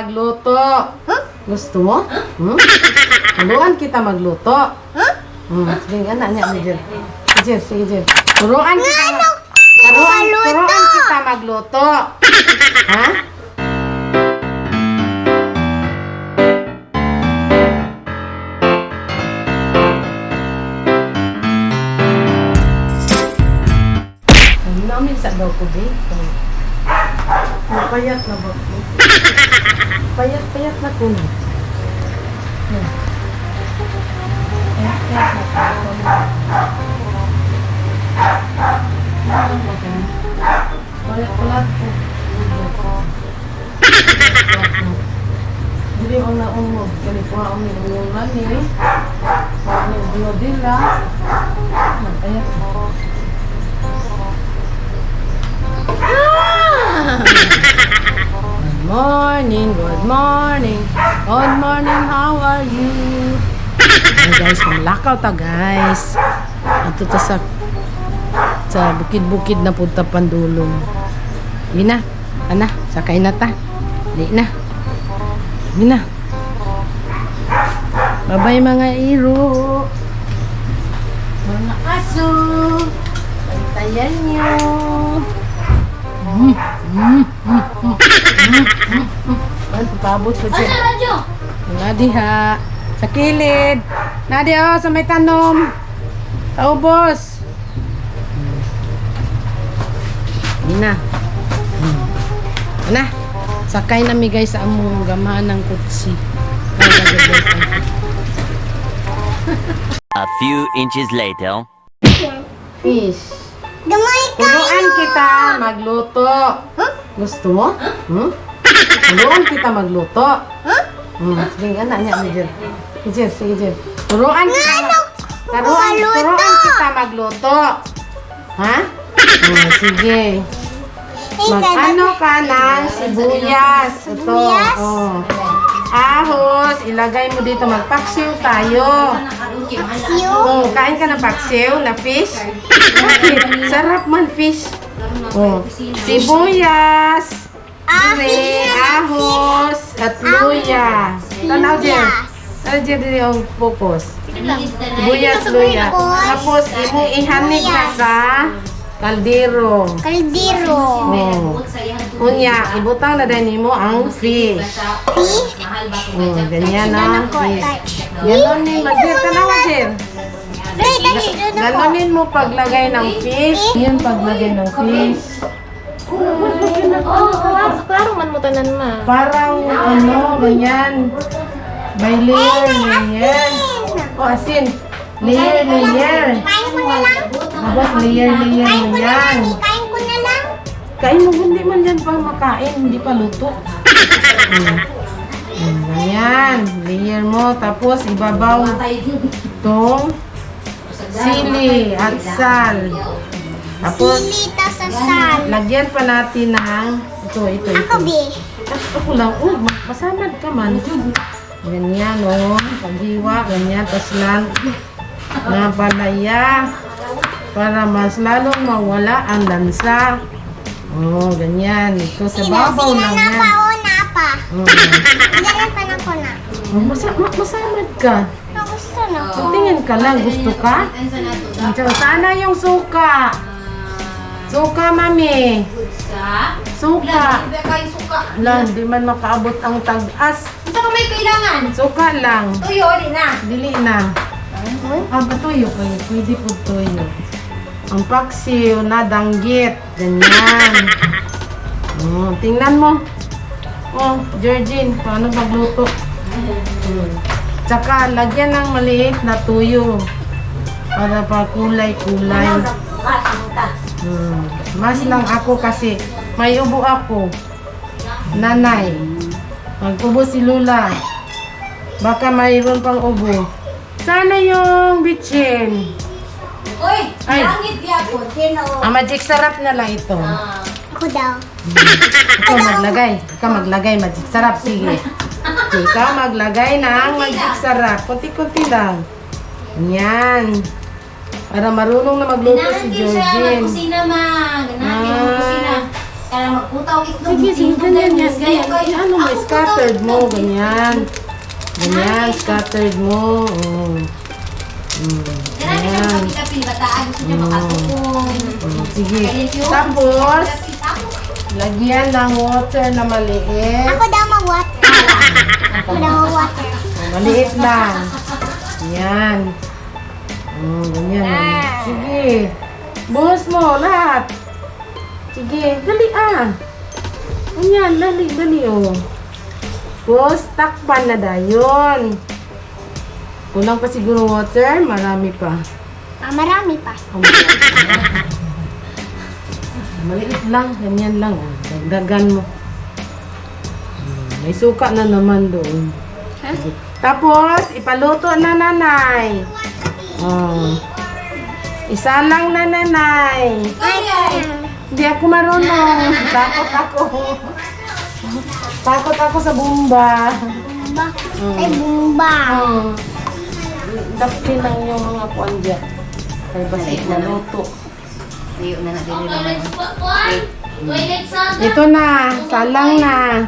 magluto. Gusto mo? Turuan kita magluto. Sige, anak niya. Sige. Turuan kita magluto. Ha? Namin sa daw ko, babe. Payat na ba ko? Payat na ko. Payat ko. Jadi ang naong mo, kalikuha ang minungan ni ang bulodila. Payat ko. Good morning, how are you? Guys, malakaw ta guys. Ito ta sa bukid-bukid na punta Pandulong. Di na, sakay na ta. Di na. Bye-bye mga iro. Mga aso. Pantayan nyo. Pabot ko siya. Nadiha. Sa kilid. Nadia, sa may tanom. Taubos. Ina. Ana. Sakay na mi guys sa among gamahan ng kutsi. A few inches later. Fish. Turuan kita magluto. Gusto mo? Turuan kita magluto. Sige, anak niya. Sige. Turuan kita magluto. Ha? Sige. Mag-ano ka ng sibuyas. Ito. Ahos. Ilagay mo dito. Magpaksiw tayo. Kain ka ng paksiw na fish? Sarap man fish. Sibuyas. Ahos. At luya. Tanaw dyan. Dyan yung focus. Sibuyas, luya. Tapos, ihanik na sa kaldero. Kunya, ibutang na din mo ang fish. Ganyan na fish. Ganonin, mag-dir ka na, mag-dir. Ganonin mo paglagay ng fish. Yan paglagay ng fish. Parang man mo tanan ma. Parang ganyan. By layer. Asin. Layer. Tapos layer mo yan. Kain mo, hindi man yan pang makain. Hindi pa luto. Ganyan. Layer mo. Tapos ibabaw itong sili at sal. Tapos lagyan pa natin ng ito. Ako lang. Masamad ka man. Ganyan paghiwa. Ganyan. Tapos lang na palaya para mas lalong mawala ang lansa. Ganyan. Ito sa babaw lang yan. Masamad ka. Tingin ka lang. Gusto ka? Sana yung suka. Suka, mami. Suka. Lang, di man makaabot ang tag-as. Ito ka may kailangan. Suka lang. Tuyo, Dili na. Tuyo kayo. Pwede po tuyo. Ang paksiw na danggit. Ganyan. Tingnan mo. Georgine, paano magluto? Tsaka, lagyan ng maliit na tuyo. Para pa kulay-kulay. Mas lang ako kasi may ubo ako. Nanay. Mag-ubo si Lula. Baka mayroon pang ubo. Sana yung bitchin. Uy, langit yapon. Sino? Magic sarap na lang ito. Ako daw. Ikaw maglagay. Magic sarap. Sige. Ikaw maglagay ng magic sarap. Kunti-kunti lang. Yan. Para marunong na magluto si Georgine. Kusina ma. Ganahin ang kusina. Para magputaw itlog. Sige, ganyan yan. Ano mo, scattered mo. Ganyan. Ganyan, scattered mo. Oh. Ganyan. Sige. Tapos, lagyan ng water na maliit. Ako daw mag-water. Ako daw mag-water. Maliit lang. Yan. Ganyan. Sige. Buhos mo lahat. Sige. Dali Ganyan. Dali oh. Tapos, takpan na dayon. Kulang pa siguro water. Marami pa. Marami pa. Maliit lang. Ganyan lang. Oh. Dagdagan mo. May suka na naman doon. Tapos, ipaluto na nanay. Oh. Isa lang na nanay. Hindi ako marunong. Takot ako sa bumba. Bumba. Ay, bumba. Dapin lang yung mga kuwan dyan. Ay, basta naluto. Ito na. Salang na.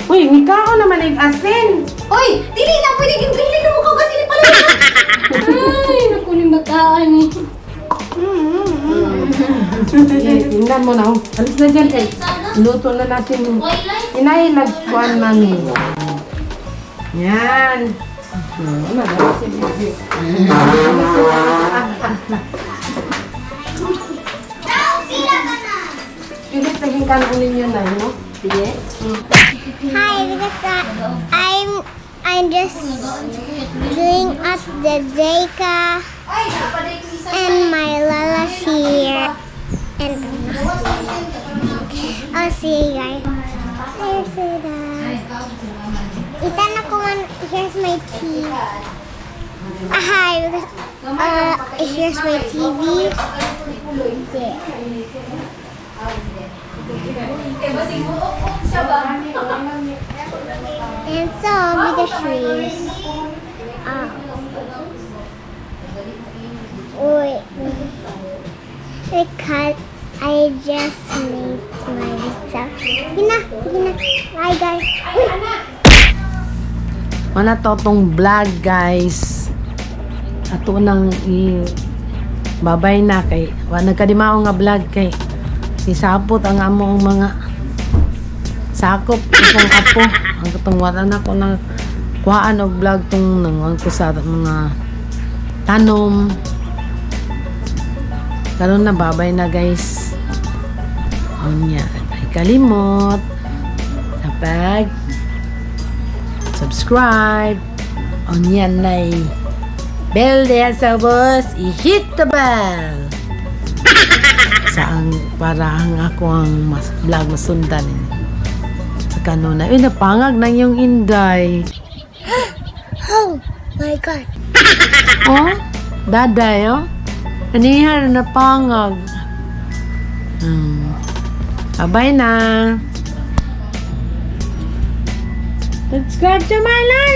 Uy, nikao naman asin. Uy! Dili na! Pwede yung gahilig na mukha kasi ni pala. Ay, nakunin bataan ni. Tingnan mo na. Alis na dyan eh. Luto na natin. Inay, nagkuhan namin. Yan. Ano na si Bibi? Pilit naging kanunin yun na, no? Sige. Hi, because I'm just doing at the Zeka and my Lala's here. And I'll see you guys. Hi, Frida. Itan ako man, here's my TV. Hi, because here's my TV. There. And so with the trees. Wait. Because I just made my stuff. Gina. Hi guys. Mana to tong vlog, guys. Ato nang babay na kay nagkadimao nga vlog kay isapot ang among mga sakop itong apo ang katong wala na ko na kuhaan og vlog tong nangon ko sa mga tanom karon na babay na guys onya ay kalimot kapag subscribe onya nay bell there sa boss i-hit the bell saan para ang ako ang mas vlog masundan sa kanuna. Napangag na yung inday. Oh my god. Oh, daday oh. Anihar napangag. Abay na. Subscribe to my life.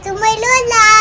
to my lola.